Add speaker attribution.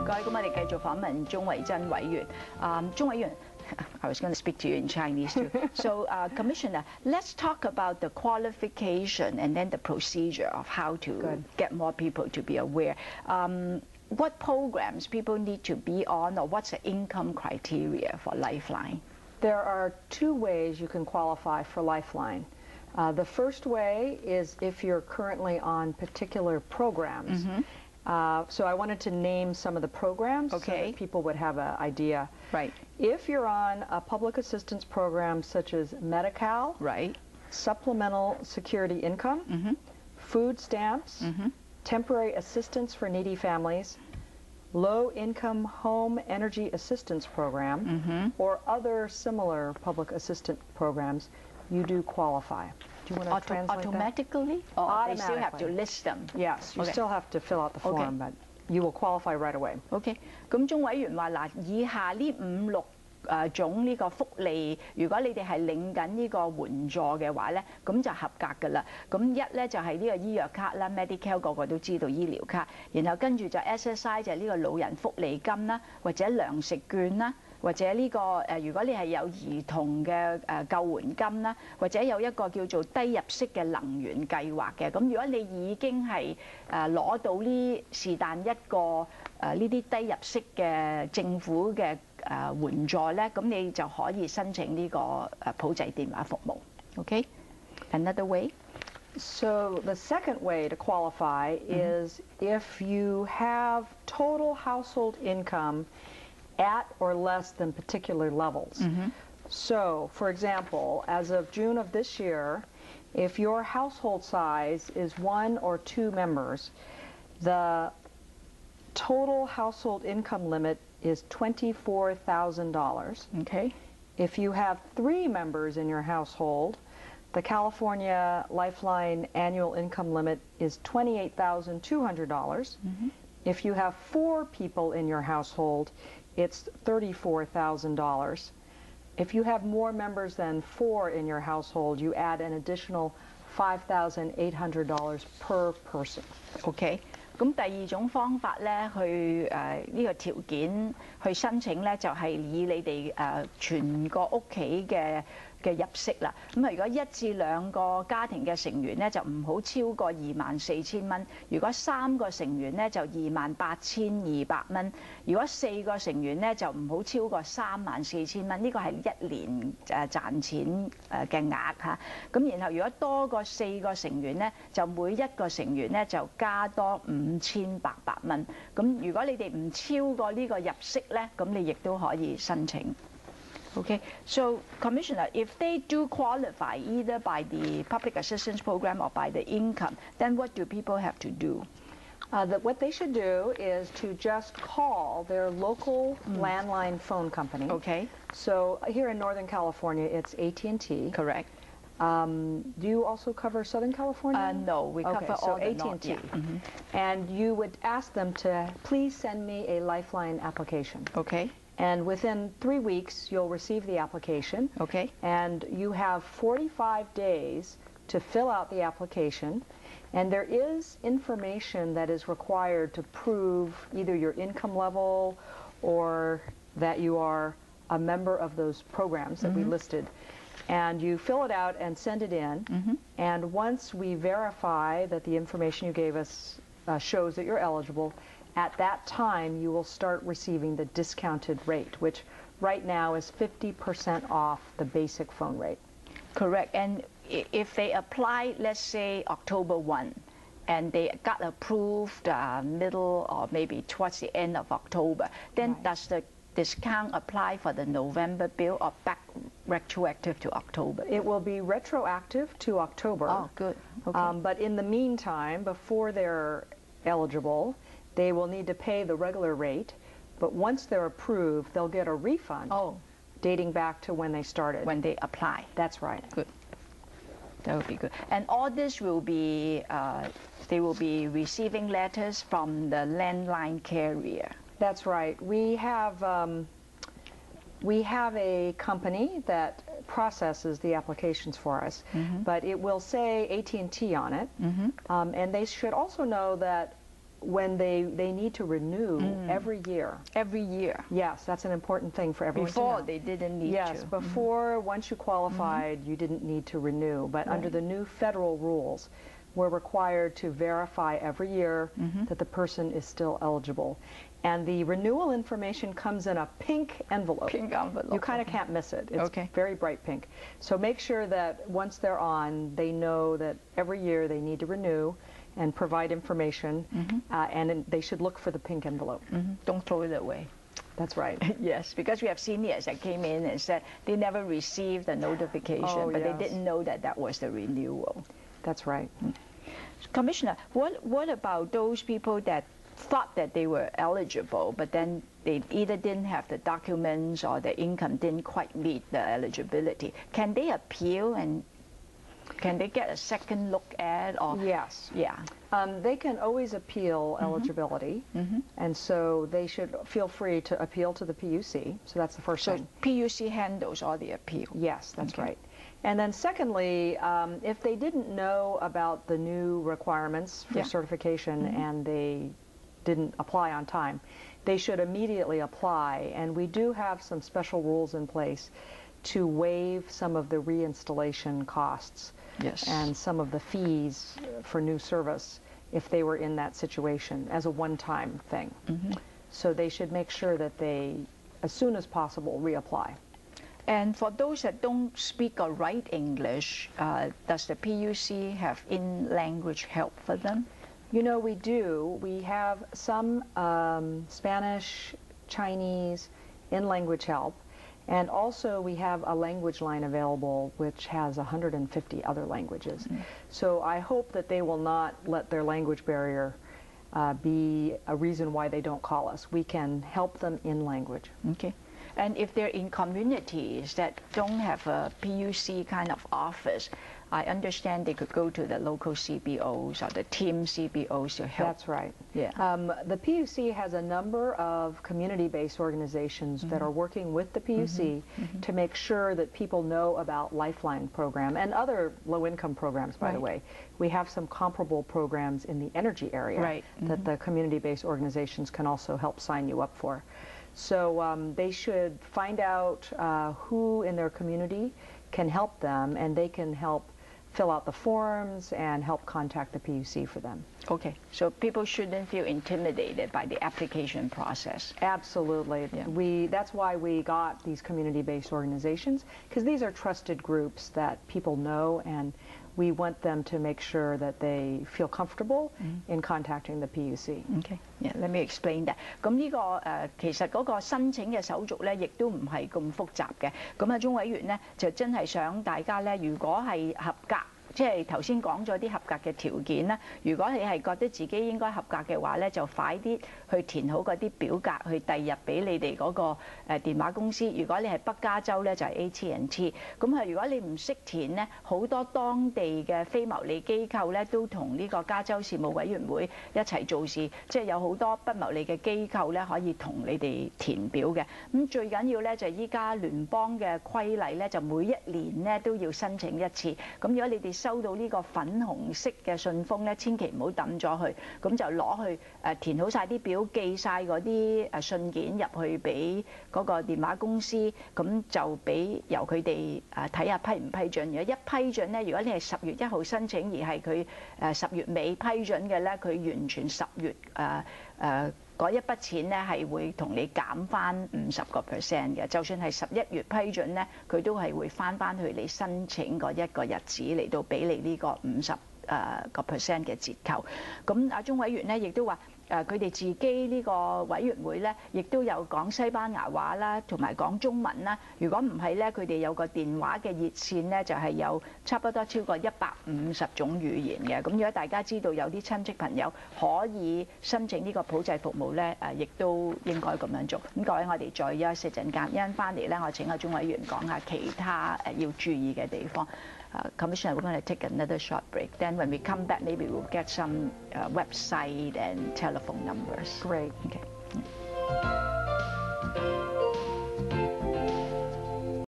Speaker 1: 該，咁我哋繼續訪問鍾偉珍委員。鍾委員，I was going to speak to you in Chinese too. So, Commissioner, let's talk about the qualification and then the procedure of how to get more people to be aware. What programs people need to be on, or what's the income criteria for LifeLine?
Speaker 2: There are two ways you can qualify for LifeLine. The first way is if you're currently on particular programs. So I wanted to name some of the programs so that people would have an idea.
Speaker 1: Right.
Speaker 2: If you're on a public assistance program such as Medi-Cal, supplemental security income, food stamps, temporary assistance for needy families, low-income home energy assistance program, or other similar public assistance programs, you do qualify. Do you want to translate
Speaker 1: automatically?
Speaker 2: That?
Speaker 1: Or
Speaker 2: automatically.
Speaker 1: They still have to list them?
Speaker 2: Yes, you still have to fill out the form, but you will qualify right away.
Speaker 1: OK. 咁鍾委員話嗱，以下呢5、6種呢個福利，如果你哋係領緊呢個援助嘅話咧，咁就合格㗎啦。咁一咧就係呢個醫藥卡啦 ，Medi-Cal 個個都知道醫療卡，然後跟住就 SSI 就係呢個老人福利金啦，或者糧食券啦。或者呢個如果你係有兒童嘅救援金啦，或者有一個叫做低入息嘅能源計劃嘅，咁如果你已經係攞到呢是但一個呢啲低入息嘅政府嘅援助咧，咁你就可以申請呢個普濟電話服務。OK? Another way?
Speaker 2: So the second way to qualify is if you have total household income at or less than particular levels. So, for example, as of June of this year, if your household size is 1 or 2 members, the total household income limit is $24,000.
Speaker 1: Okay.
Speaker 2: If you have 3 members in your household, the California LifeLine annual income limit is $28,200. If you have 4 people in your household, it's $34,000. If you have more members than 4 in your household, you add an additional $5,800 per person.
Speaker 1: OK. 咁第二種方法咧，去呢個條件去申請咧，就係以你哋全個屋企嘅入息啦。咁如果1至2個家庭嘅成員咧，就唔好超過24,000蚊；如果3個成員咧，就28,200蚊；如果4個成員咧，就唔好超過34,000蚊。呢個係1年賺錢嘅額嚇。咁然後如果多過4個成員咧，就每一個成員咧就加多5,800蚊。咁如果你哋唔超過呢個入息咧，咁你亦都可以申請。Okay, so Commissioner, if they do qualify either by the public assistance program or by the income, then what do people have to do?
Speaker 2: What they should do is to just call their local landline phone company.
Speaker 1: Okay.
Speaker 2: So here in Northern California, it's AT&T.
Speaker 1: Correct.
Speaker 2: Do you also cover Southern California?
Speaker 1: No, we cover all the
Speaker 2: AT&T.
Speaker 1: North,
Speaker 2: And you would ask them to please send me a LifeLine application.
Speaker 1: Okay.
Speaker 2: And within 3 weeks, you'll receive the application.
Speaker 1: Okay.
Speaker 2: And you have 45 days to fill out the application. And there is information that is required to prove either your income level or that you are a member of those programs that we listed. And you fill it out and send it in. And once we verify that the information you gave us shows that you're eligible, at that time, you will start receiving the discounted rate, which right now is 50% off the basic phone rate.
Speaker 1: Correct. And if they apply, let's say, October 1, and they got approved middle or maybe towards the end of October, then does the discount apply for the November bill or back retroactive to October?
Speaker 2: It will be retroactive to October.
Speaker 1: Oh, good. Okay.
Speaker 2: But in the meantime, before they're eligible, they will need to pay the regular rate, but once they're approved, they'll get a refund dating back to when they started.
Speaker 1: When they apply.
Speaker 2: That's right.
Speaker 1: Good. That would be good. And all this will be, they will be receiving letters from the landline carrier.
Speaker 2: That's right. We have a company that processes the applications for us, but it will say AT&T on it, and they should also know that when they need to renew every year.
Speaker 1: Every year.
Speaker 2: Yes, that's an important thing for everyone to know.
Speaker 1: Before they didn't need to.
Speaker 2: Yes, before, once you qualified, you didn't need to renew. But under the new federal rules, we're required to verify every year that the person is still eligible. And the renewal information comes in a pink envelope.
Speaker 1: Pink envelope.
Speaker 2: You kind of can't miss it. It's very bright pink. So make sure that once they're on, they know that every year they need to renew and provide information, and they should look for the pink envelope.
Speaker 1: Don't throw it away.
Speaker 2: That's right.
Speaker 1: Yes, because we have seniors that came in and said they never received the notification, but they didn't know that that was the renewal.
Speaker 2: That's right.
Speaker 1: Commissioner, what about those people that thought that they were eligible, but then they either didn't have the documents or their income didn't quite meet the eligibility? Can they appeal, and can they get a second look at? Or
Speaker 2: yes.
Speaker 1: Yeah.
Speaker 2: They can always appeal eligibility, and so they should feel free to appeal to the PUC. So that's the first thing.
Speaker 1: So PUC handles all the appeal.
Speaker 2: Yes, that's right. And then secondly, if they didn't know about the new requirements for certification and they didn't apply on time, they should immediately apply. And we do have some special rules in place to waive some of the reinstallation costs and some of the fees for new service if they were in that situation as a one-time thing. So they should make sure that they, as soon as possible, reapply.
Speaker 1: And for those that don't speak or write English, does the PUC have in-language help for them?
Speaker 2: You know, we do. We have some Spanish, Chinese, in-language help. And also we have a language line available which has 150 other languages. So I hope that they will not let their language barrier be a reason why they don't call us. We can help them in language.
Speaker 1: Okay. And if they're in communities that don't have a PUC kind of office, I understand they could go to the local CBOs or the team CBOs to help.
Speaker 2: That's right.
Speaker 1: Yeah.
Speaker 2: The PUC has a number of community-based organizations that are working with the PUC to make sure that people know about LifeLine program and other low-income programs, by the way. We have some comparable programs in the energy area that the community-based organizations can also help sign you up for. So they should find out who in their community can help them, and they can help fill out the forms and help contact the PUC for them.
Speaker 1: Okay, so people shouldn't feel intimidated by the application process.
Speaker 2: Absolutely.
Speaker 1: Yeah.
Speaker 2: That's why we got these community-based organizations, because these are trusted groups that people know, and we want them to make sure that they feel comfortable in contacting the PUC.
Speaker 1: Okay, yeah, let me explain that. 咁呢個其實嗰個申請嘅手續咧，亦都唔係咁複雜嘅。咁啊，鍾委員咧就真係想大家咧，如果係合格。即係頭先講咗啲合格嘅條件啦。如果你係覺得自己應該合格嘅話咧，就快啲去填好嗰啲表格，去遞入俾你哋嗰個電話公司。如果你係北加州咧，就係 AT&T。咁啊，如果你唔識填咧，好多當地嘅非牟利機構咧都同呢個加州事務委員會一齊做事，即係有好多不牟利嘅機構咧可以同你哋填表嘅。咁最緊要咧就係依家聯邦嘅規例咧，就每一年咧都要申請一次。咁如果你哋收到呢個粉紅色嘅信封咧，千祈唔好抌咗佢，咁就攞去填好晒啲表，寄晒嗰啲信件入去俾嗰個電話公司，咁就俾由佢哋睇下批唔批准。如果一批准咧，如果你係10月1號申請，而係佢10月尾批准嘅咧，佢完全10月嗰一筆錢咧係會同你減翻50% 嘅，就算係11月批准咧，佢都係會翻去你申請嗰一個日子嚟到俾你呢個50% 嘅折扣。咁阿鍾委員咧亦都話。佢哋自己呢個委員會咧，亦都有講西班牙話啦，同埋講中文啦。如果唔係咧，佢哋有個電話嘅熱線咧，就係有差不多超過150種語言嘅。咁如果大家知道有啲親戚朋友可以申請呢個普濟服務咧，亦都應該咁樣做。咁各位，我哋再休息陣間，一陣翻嚟咧，我請阿鍾委員講下其他要注意嘅地方。Commissioner, we're going to take another short break. Then when we come back, maybe we'll get some website and telephone numbers.
Speaker 2: Great.
Speaker 1: Okay.